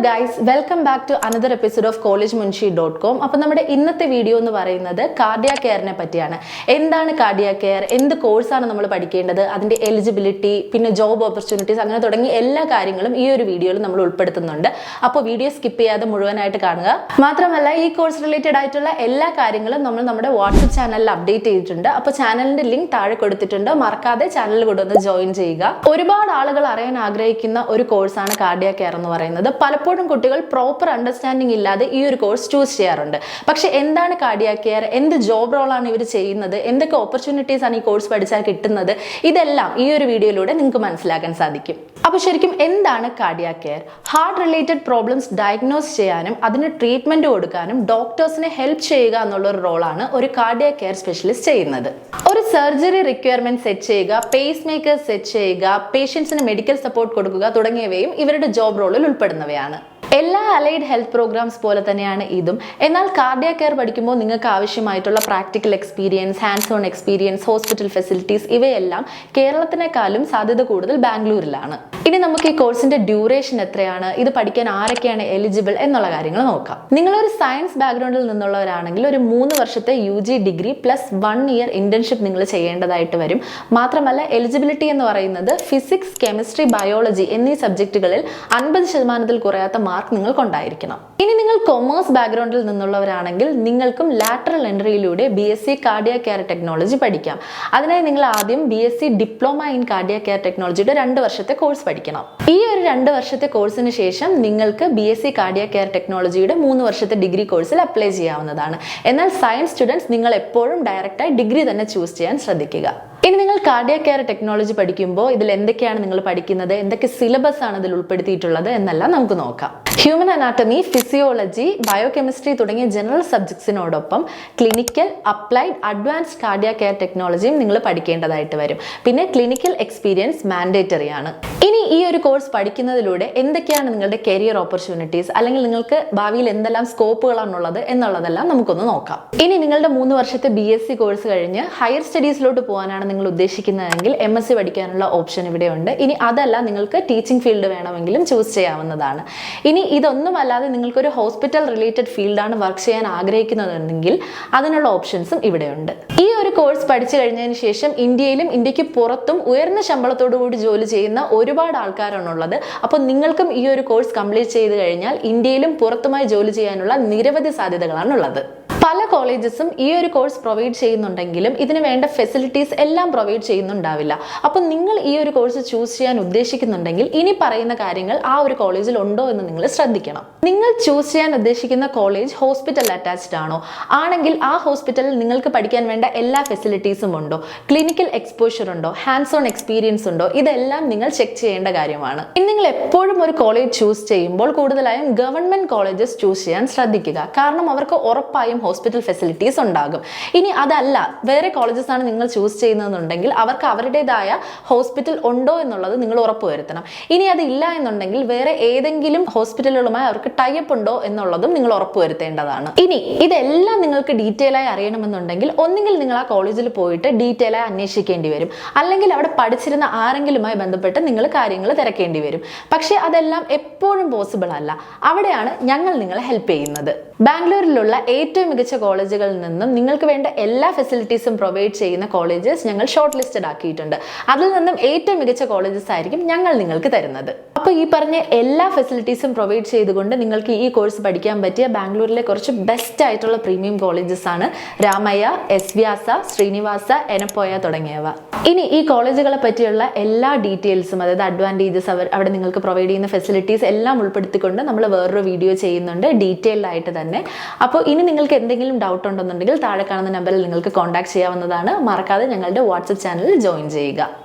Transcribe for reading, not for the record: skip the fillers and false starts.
Guys, welcome back to another episode of collegemunshi.com. അപ്പോൾ നമ്മുടെ ഇന്നത്തെ വീഡിയോ എന്ന് പറയുന്നത് കാർഡിയാക് കെയറിനെ പറ്റിയാണ്. എന്താണ് കാർഡിയാക് കെയർ, എന്ത് കോഴ്സാണ് നമ്മൾ പഠിക്കേണ്ടത്, അതിൻ്റെ എലിജിബിലിറ്റി, പിന്നെ ജോബ് ഓപ്പർച്യൂണിറ്റീസ്, അങ്ങനെ തുടങ്ങി എല്ലാ കാര്യങ്ങളും ഈ ഒരു വീഡിയോയിൽ നമ്മൾ ഉൾപ്പെടുത്തുന്നുണ്ട്. അപ്പോൾ വീഡിയോ സ്കിപ്പ് ചെയ്യാതെ മുഴുവനായിട്ട് കാണുക. മാത്രമല്ല ഈ കോഴ്സ് റിലേറ്റഡ് ആയിട്ടുള്ള എല്ലാ കാര്യങ്ങളും നമ്മൾ നമ്മുടെ വാട്സപ്പ് ചാനലിൽ അപ്ഡേറ്റ് ചെയ്തിട്ടുണ്ട്. അപ്പോൾ ചാനലിന്റെ ലിങ്ക് താഴെ കൊടുത്തിട്ടുണ്ട്, മറക്കാതെ ചാനലിൽ കൊണ്ടുവന്ന് ജോയിൻ ചെയ്യുക. ഒരുപാട് ആളുകൾ അറിയാൻ ആഗ്രഹിക്കുന്ന ഒരു കോഴ്സാണ് കാർഡിയാക് കെയർ എന്ന് പറയുന്നത്. പലപ്പോഴും കുട്ടികൾ പ്രോപ്പർ അണ്ടർസ്റ്റാൻഡിംഗ് ഇല്ലാതെ ഈ ഒരു കോഴ്സ് ചൂസ് ചെയ്യാറുണ്ട്. പക്ഷെ എന്താണ് കാർഡിയാക് കെയർ, എന്ത് ജോബ് റോളാണ് ഇവർ ചെയ്യുന്നത്, എന്തൊക്കെ ഓപ്പർച്യൂണിറ്റീസ് ആണ് ഈ കോഴ്സ് പഠിച്ചാൽ കിട്ടുന്നത്, ഇതെല്ലാം ഈ ഒരു വീഡിയോയിലൂടെ നിങ്ങൾക്ക് മനസ്സിലാക്കാൻ സാധിക്കും. അപ്പോൾ ശരിക്കും എന്താണ് cardiac care? Heart related problems diagnose ചെയ്യാനും അതിന് ട്രീറ്റ്മെന്റ് കൊടുക്കാനും ഡോക്ടേഴ്സിനെ ഹെൽപ്പ് ചെയ്യുക എന്നുള്ള ഒരു റോളാണ് ഒരു കാർഡിയാക് കെയർ സ്പെഷ്യലിസ്റ്റ് ചെയ്യുന്നത്. ഒരു സർജറി റിക്വയർമെന്റ് സെറ്റ് ചെയ്യുക, പേസ് മേക്കർ സെറ്റ് ചെയ്യുക, പേഷ്യൻസിന് മെഡിക്കൽ സപ്പോർട്ട് കൊടുക്കുക തുടങ്ങിയവയും ഇവരുടെ ജോബ് റോളിൽ ഉൾപ്പെടുന്നവയാണ്. എല്ലാ അലൈഡ് ഹെൽത്ത് പ്രോഗ്രാംസ് പോലെ തന്നെയാണ് ഇതും. എന്നാൽ കാർഡിയാക് കെയർ പഠിക്കുമ്പോൾ നിങ്ങൾക്ക് ആവശ്യമായിട്ടുള്ള practical experience, hands on experience, hospital facilities ഇവയെല്ലാം കേരളത്തിനേക്കാളും സാധ്യത കൂടുതൽ ബാംഗ്ലൂരിലാണ്. ഇനി നമുക്ക് ഈ കോഴ്സിന്റെ ഡ്യൂറേഷൻ എത്രയാണ്, ഇത് പഠിക്കാൻ ആരൊക്കെയാണ് എലിജിബിൾ എന്നുള്ള കാര്യങ്ങൾ നോക്കാം. നിങ്ങളൊരു സയൻസ് ബാക്ക്ഗ്രൗണ്ടിൽ നിന്നുള്ളവരാണെങ്കിൽ ഒരു 3 വർഷത്തെ UG degree plus 1 year internship നിങ്ങൾ ചെയ്യേണ്ടതായിട്ട് വരും. മാത്രമല്ല എലിജിബിലിറ്റി എന്ന് പറയുന്നത് ഫിസിക്സ്, കെമിസ്ട്രി, ബയോളജി എന്നീ സബ്ജക്റ്റുകളിൽ 50% കുറയാത്ത മാർക്ക് നിങ്ങൾക്കുണ്ടായിരിക്കണം. ഇനി നിങ്ങൾ കൊമേഴ്സ് ബാക്ക്ഗ്രൗണ്ടിൽ നിന്നുള്ളവരാണെങ്കിൽ നിങ്ങൾക്കും ലാറ്ററൽ എൻട്രിയിലൂടെ BSc കാർഡിയാക് കെയർ ടെക്നോളജി പഠിക്കാം. അതിനായി നിങ്ങൾ ആദ്യം BSc diploma in cardiac care ടെക്നോളജിയുടെ 2 വർഷത്തെ കോഴ്സ് പഠിക്കണം. ഈ ഒരു 2 വർഷത്തെ കോഴ്സിന് ശേഷം നിങ്ങൾക്ക് BSc കാർഡിയാക് കെയർ ടെക്നോളജിയുടെ 3 വർഷത്തെ ഡിഗ്രി കോഴ്സിൽ അപ്ലൈ ചെയ്യാവുന്നതാണ്. എന്നാൽ സയൻസ് സ്റ്റുഡൻസ് നിങ്ങൾ എപ്പോഴും ഡയറക്റ്റായി ഡിഗ്രി തന്നെ ചൂസ് ചെയ്യാൻ ശ്രദ്ധിക്കുക. ഇനി നിങ്ങൾ കാർഡിയാക് കെയർ ടെക്നോളജി പഠിക്കുമ്പോൾ ഇതിൽ എന്തൊക്കെയാണ് നിങ്ങൾ പഠിക്കുന്നത്, എന്തൊക്കെ സിലബസ് ആണ് ഇതിൽ ഉൾപ്പെടുത്തിയിട്ടുള്ളത് എന്നെല്ലാം നമുക്ക് നോക്കാം. ഹ്യൂമൻ അനാട്ടമി, ഫിസിയോളജി, ബയോകെമിസ്ട്രി തുടങ്ങിയ ജനറൽ സബ്ജക്ട്സിനോടൊപ്പം clinical, applied, advanced cardiac care ടെക്നോളജിയും നിങ്ങൾ പഠിക്കേണ്ടതായിട്ട് വരും. പിന്നെ ക്ലിനിക്കൽ എക്സ്പീരിയൻസ് മാൻഡേറ്ററി ആണ്. ഇനി ഈ ഒരു കോഴ്സ് പഠിക്കുന്നതിലൂടെ എന്തൊക്കെയാണ് നിങ്ങളുടെ കരിയർ ഓപ്പർച്യൂണിറ്റീസ്, അല്ലെങ്കിൽ നിങ്ങൾക്ക് ഭാവിയിൽ എന്തെല്ലാം സ്കോപ്പുകളാണുള്ളത് എന്നുള്ളതെല്ലാം നമുക്കൊന്ന് നോക്കാം. ഇനി നിങ്ങളുടെ 3 വർഷത്തെ BSc കോഴ്സ് കഴിഞ്ഞ് ഹയർ സ്റ്റഡീസിലോട്ട് പോകാനാണ് നിങ്ങൾ ഉദ്ദേശിക്കുന്നതെങ്കിൽ MSc പഠിക്കാനുള്ള ഓപ്ഷൻ ഇവിടെ ഉണ്ട്. ഇനി അതല്ല, നിങ്ങൾക്ക് ടീച്ചിങ് ഫീൽഡ് വേണമെങ്കിലും ചൂസ് ചെയ്യാവുന്നതാണ്. ഇനി ഇതൊന്നുമല്ലാതെ നിങ്ങൾക്കൊരു ഹോസ്പിറ്റൽ റിലേറ്റഡ് ഫീൽഡാണ് വർക്ക് ചെയ്യാൻ ആഗ്രഹിക്കുന്നതെങ്കിൽ അതിനുള്ള ഓപ്ഷൻസും ഇവിടെയുണ്ട്. ഈ ഒരു കോഴ്സ് പഠിച്ചു കഴിഞ്ഞതിന് ശേഷം ഇന്ത്യയിലും ഇന്ത്യക്ക് പുറത്തും ഉയർന്ന ശമ്പളത്തോടു കൂടി ജോലി ചെയ്യുന്ന ഒരുപാട് ആൾക്കാരാണുള്ളത്. അപ്പോൾ നിങ്ങൾക്കും ഈ ഒരു കോഴ്സ് കംപ്ലീറ്റ് ചെയ്ത് കഴിഞ്ഞാൽ ഇന്ത്യയിലും പുറത്തുമായി ജോലി ചെയ്യാനുള്ള നിരവധി സാധ്യതകളാണുള്ളത്. പല കോളേജസും ഈ ഒരു കോഴ്സ് പ്രൊവൈഡ് ചെയ്യുന്നുണ്ടെങ്കിലും ഇതിന് വേണ്ട ഫെസിലിറ്റീസ് എല്ലാം പ്രൊവൈഡ് ചെയ്യുന്നുണ്ടാവില്ല. അപ്പോൾ നിങ്ങൾ ഈ ഒരു കോഴ്സ് ചൂസ് ചെയ്യാൻ ഉദ്ദേശിക്കുന്നുണ്ടെങ്കിൽ ഇനി പറയുന്ന കാര്യങ്ങൾ ആ ഒരു കോളേജിൽ ഉണ്ടോ എന്ന് നിങ്ങൾ ശ്രദ്ധിക്കണം. നിങ്ങൾ ചൂസ് ചെയ്യാൻ ഉദ്ദേശിക്കുന്ന കോളേജ് ഹോസ്പിറ്റൽ അറ്റാച്ച്ഡ് ആണോ? ആണെങ്കിൽ ആ ഹോസ്പിറ്റലിൽ നിങ്ങൾക്ക് പഠിക്കാൻ വേണ്ട എല്ലാ ഫെസിലിറ്റീസും ഉണ്ടോ, ക്ലിനിക്കൽ എക്സ്പോഷർ ഉണ്ടോ, ഹാൻഡ്സ് ഓൺ എക്സ്പീരിയൻസ് ഉണ്ടോ, ഇതെല്ലാം നിങ്ങൾ ചെക്ക് ചെയ്യേണ്ട കാര്യമാണ്. ഇനി നിങ്ങൾ എപ്പോഴും ഒരു കോളേജ് ചൂസ് ചെയ്യുമ്പോൾ കൂടുതലായും ഗവൺമെന്റ് കോളേജസ് ചൂസ് ചെയ്യാൻ ശ്രദ്ധിക്കുക. കാരണം അവർക്ക് ഉറപ്പായും ഹോസ്പിറ്റൽ ഫെസിലിറ്റീസ് ഉണ്ടാകും. ഇനി അതല്ല, വേറെ കോളേജസ് ആണ് നിങ്ങൾ ചൂസ് ചെയ്യുന്നതെന്നുണ്ടെങ്കിൽ അവർക്ക് അവരുടേതായ ഹോസ്പിറ്റൽ ഉണ്ടോ എന്നുള്ളത് നിങ്ങൾ ഉറപ്പുവരുത്തണം. ഇനി അതില്ല എന്നുണ്ടെങ്കിൽ വേറെ ഏതെങ്കിലും ഹോസ്പിറ്റലുകളുമായി അവർക്ക് ടൈപ്പ് ഉണ്ടോ എന്നുള്ളതും നിങ്ങൾ ഉറപ്പുവരുത്തേണ്ടതാണ്. ഇനി ഇതെല്ലാം നിങ്ങൾക്ക് ഡീറ്റെയിൽ ആയി അറിയണമെന്നുണ്ടെങ്കിൽ ഒന്നുകിൽ നിങ്ങൾ ആ കോളേജിൽ പോയിട്ട് ഡീറ്റെയിൽ ആയി അന്വേഷിക്കേണ്ടി വരും, അല്ലെങ്കിൽ അവിടെ പഠിച്ചിരുന്ന ആരെങ്കിലുമായി ബന്ധപ്പെട്ട് നിങ്ങൾ കാര്യങ്ങൾ തിരക്കേണ്ടി വരും. പക്ഷെ അതെല്ലാം എപ്പോഴും പോസിബിൾ അല്ല. അവിടെയാണ് ഞങ്ങൾ നിങ്ങളെ ഹെൽപ്പ് ചെയ്യുന്നത്. ബാംഗ്ലൂരിലുള്ള ഏറ്റവും മികച്ച കോളേജുകളിൽ നിന്നും നിങ്ങൾക്ക് വേണ്ട എല്ലാ ഫെസിലിറ്റീസും പ്രൊവൈഡ് ചെയ്യുന്ന കോളേജസ് ഞങ്ങൾ ഷോർട്ട് ലിസ്റ്റഡ് ആക്കിയിട്ടുണ്ട്. അതിൽ നിന്നും ഏറ്റവും മികച്ച കോളേജസ് ആയിരിക്കും ഞങ്ങൾ നിങ്ങൾക്ക് തരുന്നത്. അപ്പോൾ ഈ പറഞ്ഞ എല്ലാ ഫെസിലിറ്റീസും പ്രൊവൈഡ് ചെയ്തുകൊണ്ട് നിങ്ങൾക്ക് ഈ കോഴ്സ് പഠിക്കാൻ പറ്റിയ ബാംഗ്ലൂരിലെ കുറച്ച് ബെസ്റ്റ് ആയിട്ടുള്ള പ്രീമിയം കോളേജസ് ആണ് രാമയ്യ, എസ്.വ്യാസ, ശ്രീനിവാസ, എനപ്പോയ തുടങ്ങിയവ. ഇനി ഈ കോളേജുകളെ പറ്റിയുള്ള എല്ലാ ഡീറ്റെയിൽസും, അതായത് അഡ്വാൻറ്റേജസ്, അവിടെ നിങ്ങൾക്ക് പ്രൊവൈഡ് ചെയ്യുന്ന ഫെസിലിറ്റീസ് എല്ലാം ഉൾപ്പെടുത്തിക്കൊണ്ട് നമ്മൾ വേറൊരു വീഡിയോ ചെയ്യുന്നുണ്ട് ഡീറ്റെയിൽഡ് ആയിട്ട് തന്നെ. അപ്പോൾ ഇനി നിങ്ങൾക്ക് എന്തെങ്കിലും ഡൗട്ട് ഉണ്ടെന്നുണ്ടെങ്കിൽ താഴെ കാണുന്ന നമ്പറിൽ നിങ്ങൾക്ക് കോൺടാക്ട് ചെയ്യാവുന്നതാണ്. മറക്കാതെ ഞങ്ങളുടെ വാട്സപ്പ് ചാനലിൽ ജോയിൻ ചെയ്യുക.